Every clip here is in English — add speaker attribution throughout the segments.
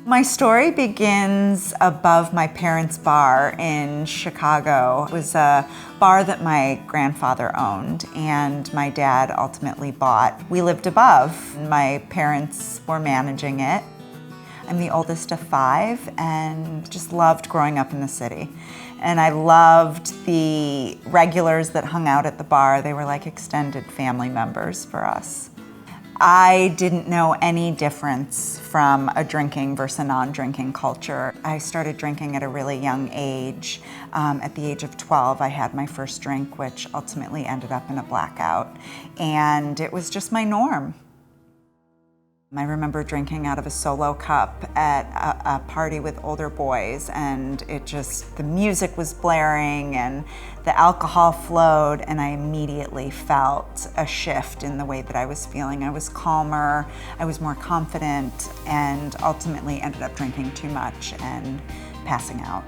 Speaker 1: My story begins above my parents' bar in Chicago. It was a bar that my grandfather owned and my dad ultimately bought. We lived above. My parents were managing it. I'm the oldest of 5 and just loved growing up in the city. And I loved the regulars that hung out at the bar. They were like extended family members for us. I didn't know any difference from a drinking versus a non-drinking culture. I started drinking at a really young age. At the age of 12, I had my first drink, which ultimately ended up in a blackout. And it was just my norm. I remember drinking out of a Solo cup at a party with older boys, and the music was blaring and the alcohol flowed, and I immediately felt a shift in the way that I was feeling. I was calmer, I was more confident, and ultimately ended up drinking too much and passing out.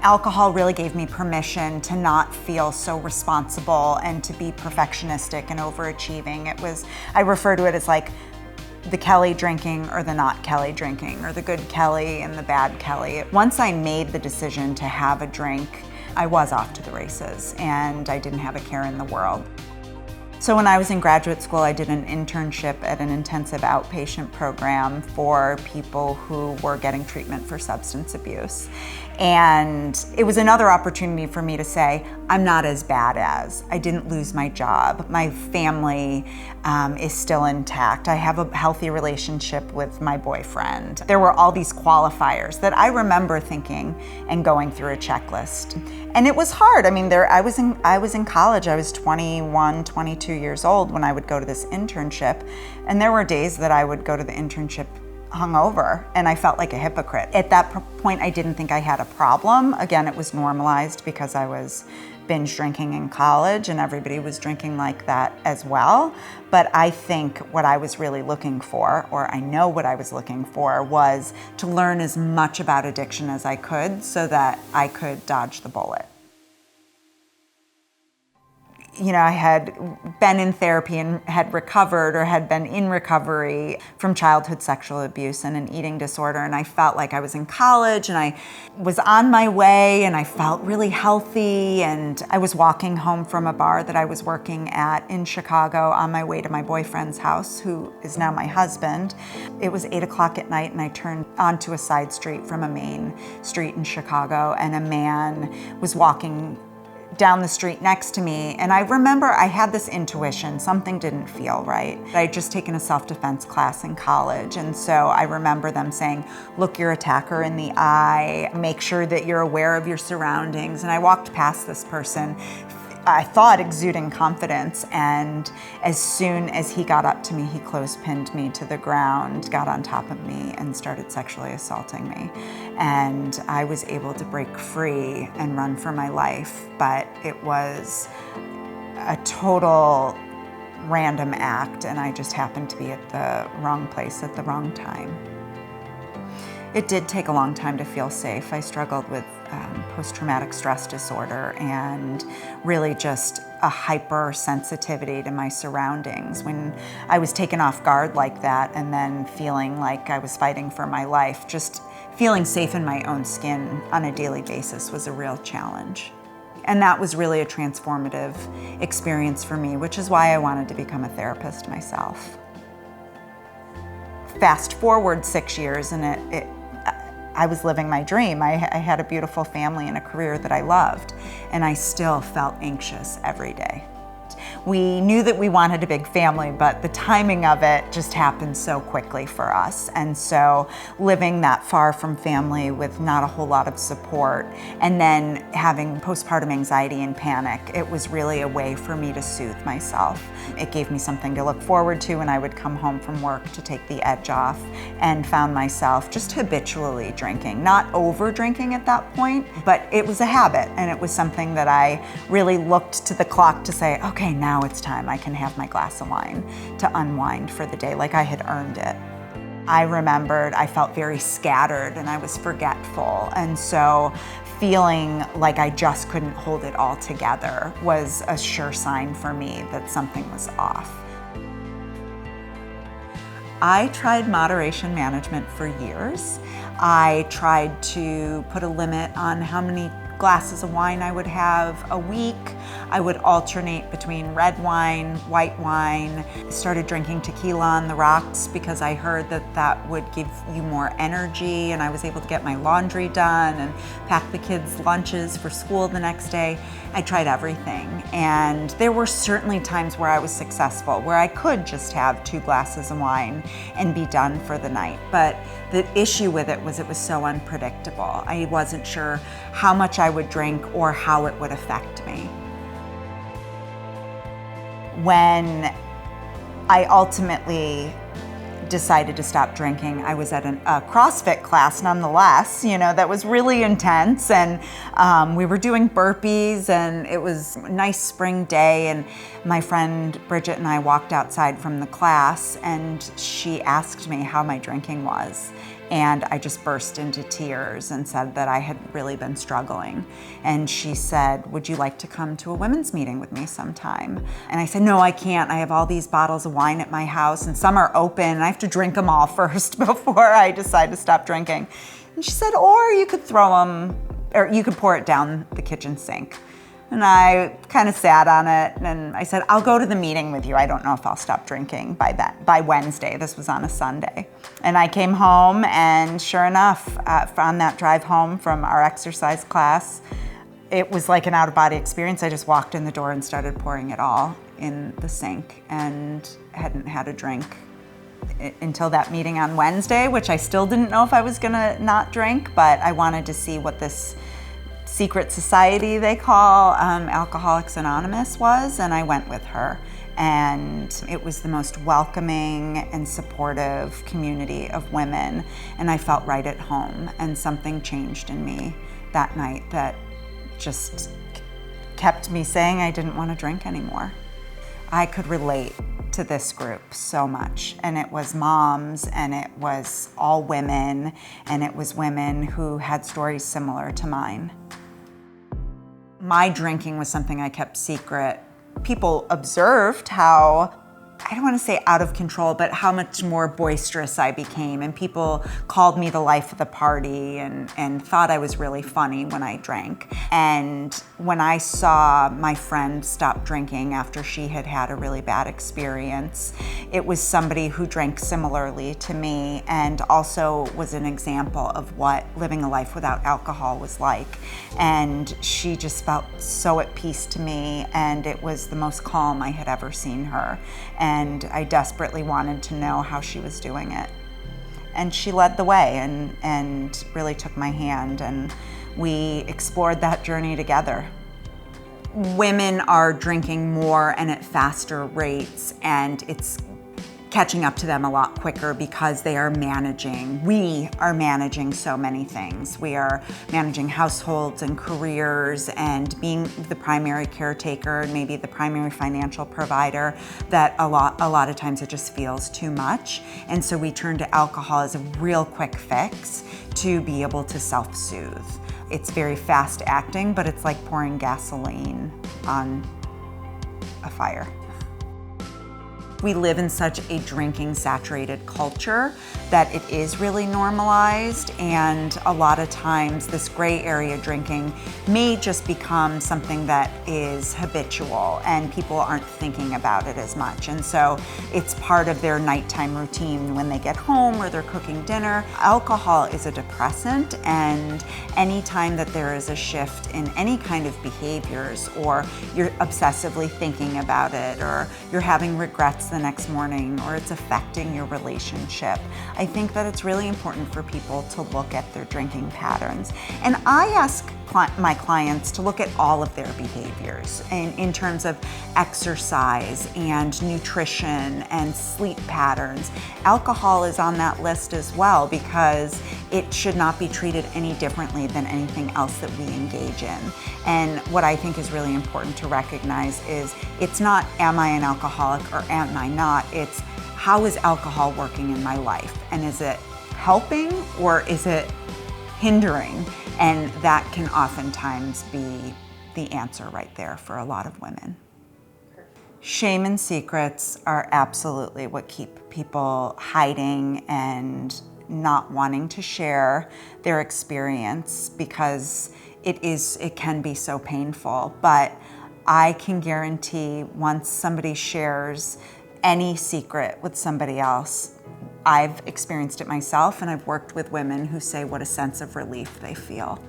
Speaker 1: Alcohol really gave me permission to not feel so responsible and to be perfectionistic and overachieving. I refer to it as like the Kelley drinking or the not Kelley drinking, or the good Kelley and the bad Kelley. Once I made the decision to have a drink, I was off to the races and I didn't have a care in the world. So when I was in graduate school, I did an internship at an intensive outpatient program for people who were getting treatment for substance abuse. And it was another opportunity for me to say, I'm not as bad as. I didn't lose my job. My family is still intact. I have a healthy relationship with my boyfriend. There were all these qualifiers that I remember thinking and going through a checklist. And it was hard. I mean, I was in college. I was 21, 22 years old when I would go to this internship. And there were days that I would go to the internship hungover, and I felt like a hypocrite. At that point, I didn't think I had a problem. Again, it was normalized because I was binge drinking in college and everybody was drinking like that as well. But I think what I was really looking for, or I know what I was looking for, was to learn as much about addiction as I could so that I could dodge the bullet. You know, I had been in therapy and had recovered or had been in recovery from childhood sexual abuse and an eating disorder, and I felt like I was in college and I was on my way and I felt really healthy, and I was walking home from a bar that I was working at in Chicago on my way to my boyfriend's house, who is now my husband. It was 8 o'clock at night and I turned onto a side street from a main street in Chicago, and a man was walking down the street next to me, and I remember I had this intuition, something didn't feel right. I'd just taken a self-defense class in college, and so I remember them saying, look your attacker in the eye, make sure that you're aware of your surroundings. And I walked past this person, I thought exuding confidence, and as soon as he got up to me, he clothespinned me to the ground, got on top of me, and started sexually assaulting me. And I was able to break free and run for my life, but it was a total random act, and I just happened to be at the wrong place at the wrong time. It did take a long time to feel safe. I struggled with post-traumatic stress disorder and really just a hypersensitivity to my surroundings. When I was taken off guard like that and then feeling like I was fighting for my life, just feeling safe in my own skin on a daily basis was a real challenge. And that was really a transformative experience for me, which is why I wanted to become a therapist myself. Fast forward 6 years and I was living my dream. I had a beautiful family and a career that I loved, and I still felt anxious every day. We knew that we wanted a big family, but the timing of it just happened so quickly for us. And so living that far from family with not a whole lot of support, and then having postpartum anxiety and panic, it was really a way for me to soothe myself. It gave me something to look forward to when I would come home from work to take the edge off, and found myself just habitually drinking. Not over drinking at that point, but it was a habit, and it was something that I really looked to the clock to say, okay, now it's time. I can have my glass of wine to unwind for the day, like I had earned it. I remembered I felt very scattered and I was forgetful, and so feeling like I just couldn't hold it all together was a sure sign for me that something was off. I tried moderation management for years. I tried to put a limit on how many glasses of wine I would have a week. I would alternate between red wine, white wine. I started drinking tequila on the rocks because I heard that that would give you more energy, and I was able to get my laundry done and pack the kids' lunches for school the next day. I tried everything, and there were certainly times where I was successful, where I could just have 2 glasses of wine and be done for the night. But the issue with it was so unpredictable. I wasn't sure how much I would drink or how it would affect me. When I ultimately decided to stop drinking, I was at a CrossFit class nonetheless, that was really intense, and we were doing burpees, and it was a nice spring day, and my friend Bridget and I walked outside from the class, and she asked me how my drinking was. And I just burst into tears and said that I had really been struggling. And she said, "Would you like to come to a women's meeting with me sometime?" And I said, "No, I can't. I have all these bottles of wine at my house, and some are open, and I have to drink them all first before I decide to stop drinking." And she said, "Or you could throw them, or you could pour it down the kitchen sink." And I kind of sat on it, and I said, "I'll go to the meeting with you. I don't know if I'll stop drinking by Wednesday." This was on a Sunday. And I came home, and sure enough, on that drive home from our exercise class, it was like an out-of-body experience. I just walked in the door and started pouring it all in the sink, and hadn't had a drink until that meeting on Wednesday, which I still didn't know if I was gonna not drink, but I wanted to see what this secret society they call Alcoholics Anonymous was, and I went with her. And it was the most welcoming and supportive community of women, and I felt right at home, and something changed in me that night that just kept me saying I didn't want to drink anymore. I could relate to this group so much, and it was moms, and it was all women, and it was women who had stories similar to mine. My drinking was something I kept secret. People observed how, I don't want to say out of control, but how much more boisterous I became. And people called me the life of the party, and thought I was really funny when I drank. And when I saw my friend stop drinking after she had had a really bad experience, it was somebody who drank similarly to me, and also was an example of what living a life without alcohol was like. And she just felt so at peace to me, and it was the most calm I had ever seen her. And I desperately wanted to know how she was doing it. And she led the way, and really took my hand, and we explored that journey together. Women are drinking more and at faster rates, and it's catching up to them a lot quicker because we are managing so many things. We are managing households and careers, and being the primary caretaker and maybe the primary financial provider, that a lot of times it just feels too much. And so we turn to alcohol as a real quick fix to be able to self-soothe. It's very fast acting, but it's like pouring gasoline on a fire. We live in such a drinking saturated culture that it is really normalized, and a lot of times this gray area drinking may just become something that is habitual, and people aren't thinking about it as much. And so it's part of their nighttime routine when they get home or they're cooking dinner. Alcohol is a depressant, and anytime that there is a shift in any kind of behaviors, or you're obsessively thinking about it, or you're having regrets the next morning, or it's affecting your relationship, I think that it's really important for people to look at their drinking patterns. And I ask my clients to look at all of their behaviors in terms of exercise and nutrition and sleep patterns. Alcohol is on that list as well, because it should not be treated any differently than anything else that we engage in. And what I think is really important to recognize is it's not, am I an alcoholic or am I not? It's, how is alcohol working in my life? And is it helping or is it hindering? And that can oftentimes be the answer right there for a lot of women. Shame and secrets are absolutely what keep people hiding and not wanting to share their experience because it can be so painful. But I can guarantee once somebody shares any secret with somebody else, I've experienced it myself, and I've worked with women who say what a sense of relief they feel.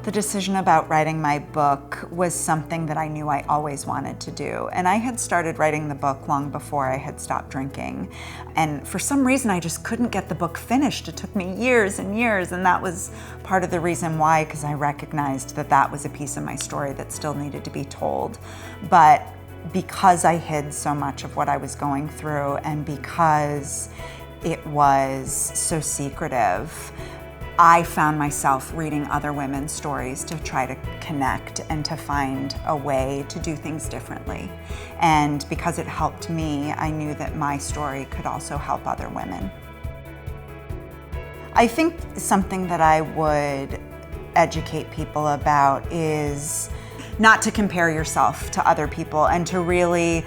Speaker 1: The decision about writing my book was something that I knew I always wanted to do. And I had started writing the book long before I had stopped drinking. And for some reason, I just couldn't get the book finished. It took me years and years, and that was part of the reason why, because I recognized that that was a piece of my story that still needed to be told. But because I hid so much of what I was going through, and because it was so secretive, I found myself reading other women's stories to try to connect and to find a way to do things differently. And because it helped me, I knew that my story could also help other women. I think something that I would educate people about is not to compare yourself to other people and to really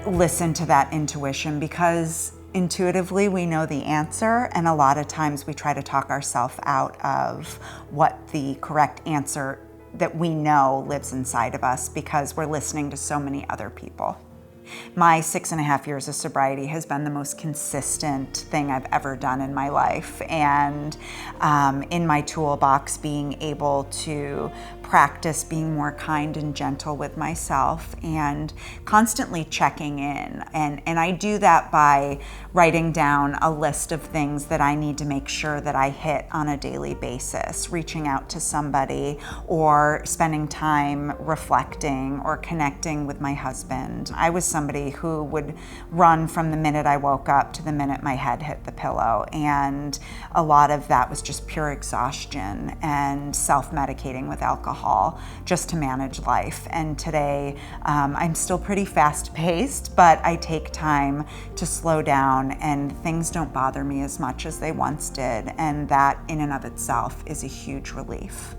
Speaker 1: listen to that intuition, because intuitively we know the answer, and a lot of times we try to talk ourselves out of what the correct answer that we know lives inside of us because we're listening to so many other people. My 6.5 years of sobriety has been the most consistent thing I've ever done in my life. And in my toolbox, being able to practice being more kind and gentle with myself and constantly checking in. And I do that by writing down a list of things that I need to make sure that I hit on a daily basis, reaching out to somebody or spending time reflecting or connecting with my husband. I was somebody who would run from the minute I woke up to the minute my head hit the pillow. And a lot of that was just pure exhaustion and self-medicating with alcohol just to manage life. And today I'm still pretty fast-paced, but I take time to slow down and things don't bother me as much as they once did. And that in and of itself is a huge relief.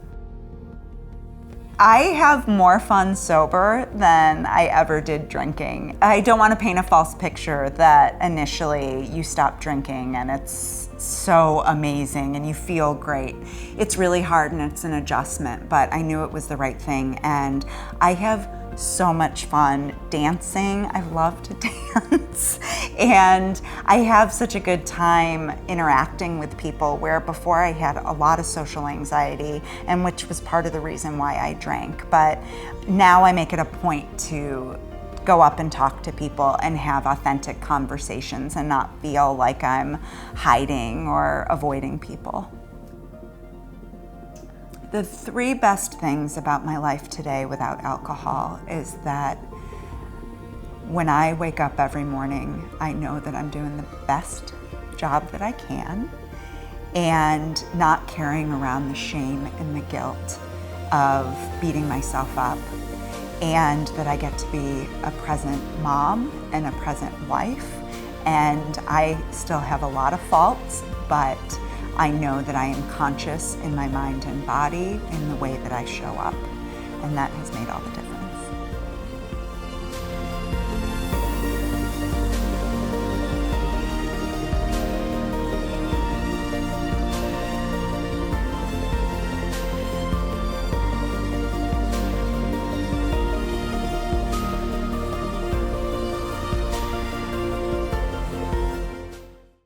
Speaker 1: I have more fun sober than I ever did drinking. I don't want to paint a false picture that initially you stop drinking and it's so amazing and you feel great. It's really hard and it's an adjustment, but I knew it was the right thing, and I have so much fun dancing. I love to dance, and I have such a good time interacting with people, where before I had a lot of social anxiety, and which was part of the reason why I drank. But now I make it a point to go up and talk to people and have authentic conversations and not feel like I'm hiding or avoiding people. The 3 best things about my life today without alcohol is that when I wake up every morning, I know that I'm doing the best job that I can and not carrying around the shame and the guilt of beating myself up, and that I get to be a present mom and a present wife. And I still have a lot of faults, but I know that I am conscious in my mind and body in the way that I show up, and that has made all the difference.